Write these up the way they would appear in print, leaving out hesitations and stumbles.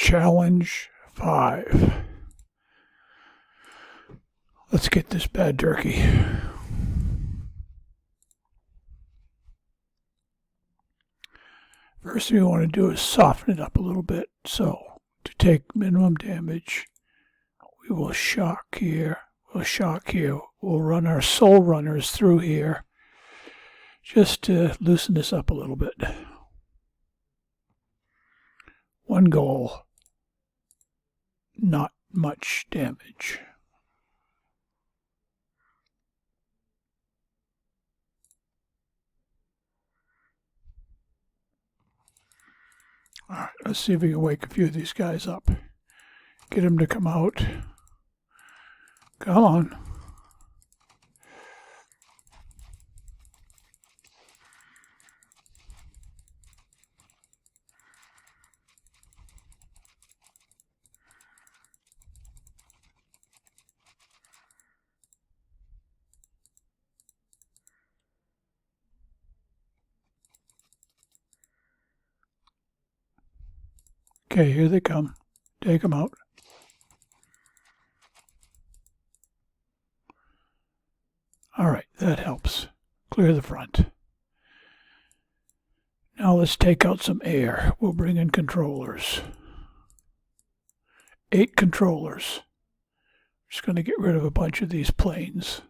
Challenge 5. Let's get this bad turkey. First thing we want to do is soften it up a little bit. So, to take minimum damage, we will shock here. We'll shock here. We'll run our soul runners through here just to loosen this up a little bit. One goal, not much damage. All right, let's see if we can wake a few of these guys up. Get them to come out. Come on. Okay, here they come. Take them out. All right, that helps. Clear the front. Now let's take out some air. We'll bring in controllers. 8 controllers. Just going to get rid of a bunch of these planes.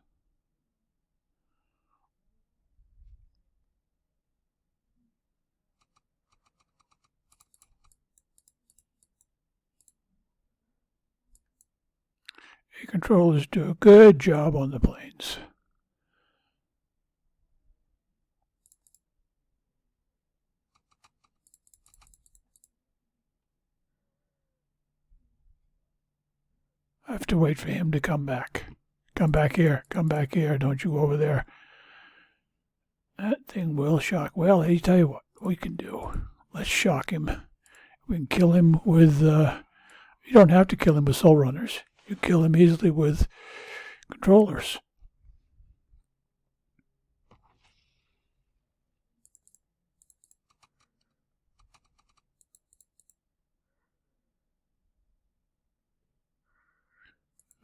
Controllers do a good job on the planes. I have to wait for him to come back. Come back here. Come back here. Don't you go over there. That thing will shock. Well, I tell you what we can do. Let's shock him. We can kill him with... you don't have to kill him with soul runners. You kill him easily with controllers.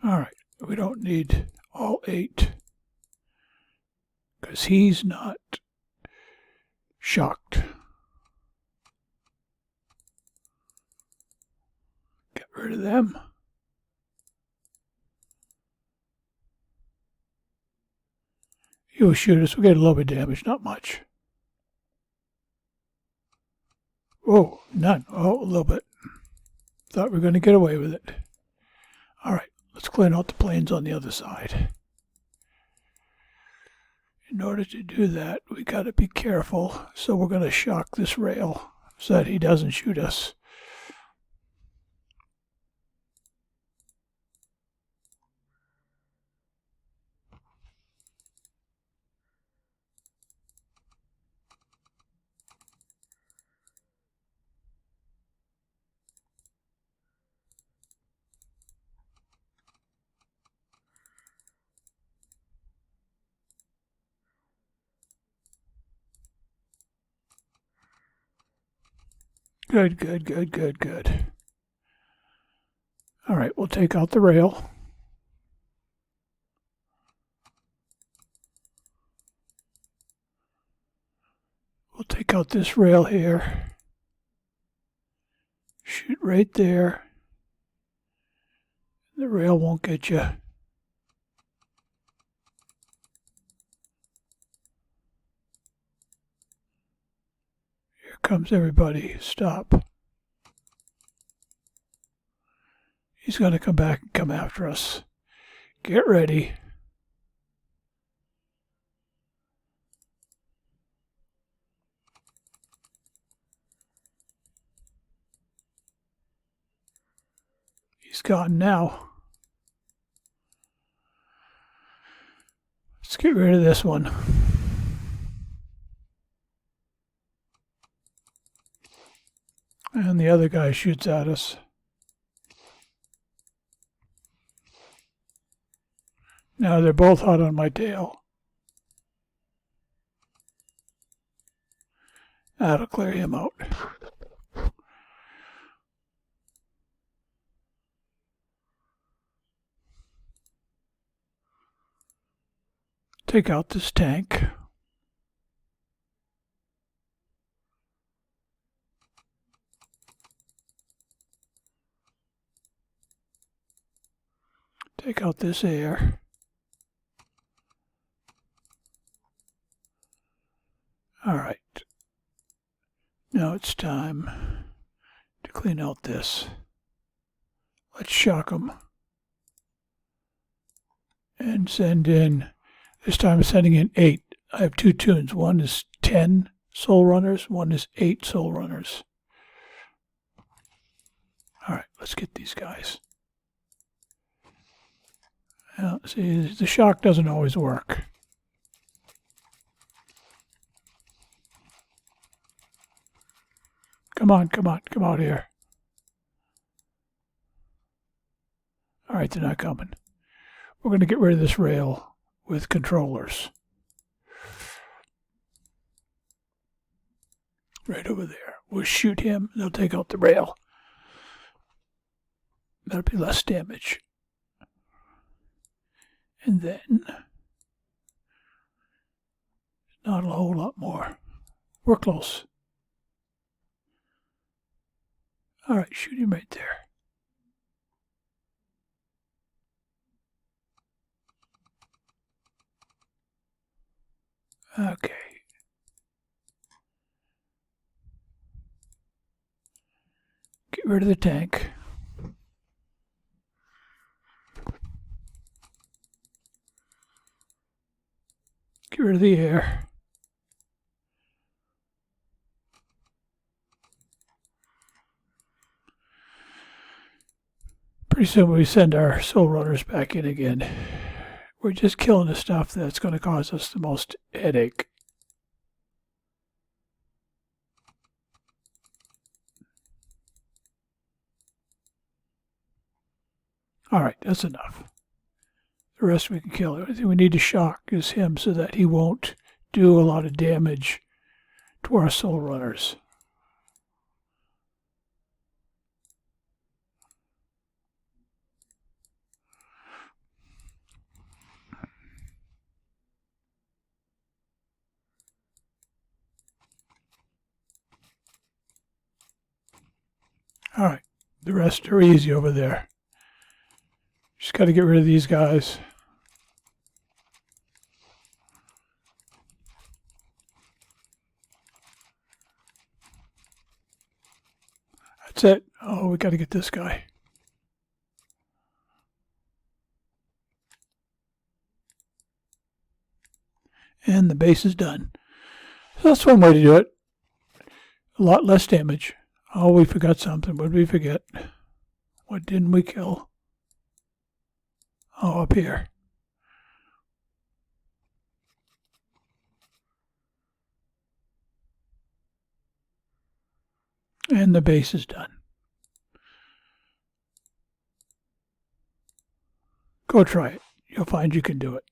All right, we don't need all 8 because he's not shocked. Get rid of them. He'll shoot us. We get a little bit of damage, not much. Oh, none. Oh, a little bit. Thought we were going to get away with it. All right, let's clean out the planes on the other side. In order to do that, we got to be careful. So we're going to shock this rail so that he doesn't shoot us. Good, good, good, good, good. All right, we'll take out the rail. We'll take out this rail here. Shoot right there. The rail won't get you. Here comes everybody. Stop. He's going to come back and come after us. Get ready. He's gone now. Let's get rid of this one. And the other guy shoots at us. Now they're both hot on my tail. That'll clear him out. take out this tank. Take out this air. All right. Now it's time to clean out this. Let's shock them. And send in, this time I'm sending in 8. I have 2 tunes. One is 10 soul runners, one is 8 soul runners. All right, let's get these guys. Now, see, the shock doesn't always work. Come on, come out here. All right, they're not coming. We're going to get rid of this rail with controllers. Right over there. We'll shoot him. They'll take out the rail. That'll be less damage. And then, not a whole lot more. We're close. All right, shoot him right there. Okay. Get rid of the tank. Get rid of the air. Pretty soon we send our soul runners back in again. We're just killing the stuff that's going to cause us the most headache. All right, that's enough. The rest we can kill. The only thing we need to shock is him so that he won't do a lot of damage to our soul runners. All right, the rest are easy over there. Just got to get rid of these guys. That's it. Oh, we got to get this guy. And the base is done. So that's one way to do it. A lot less damage. Oh, we forgot something. What did we forget? What didn't we kill? Oh, up here. And the base is done. Go try it. You'll find you can do it.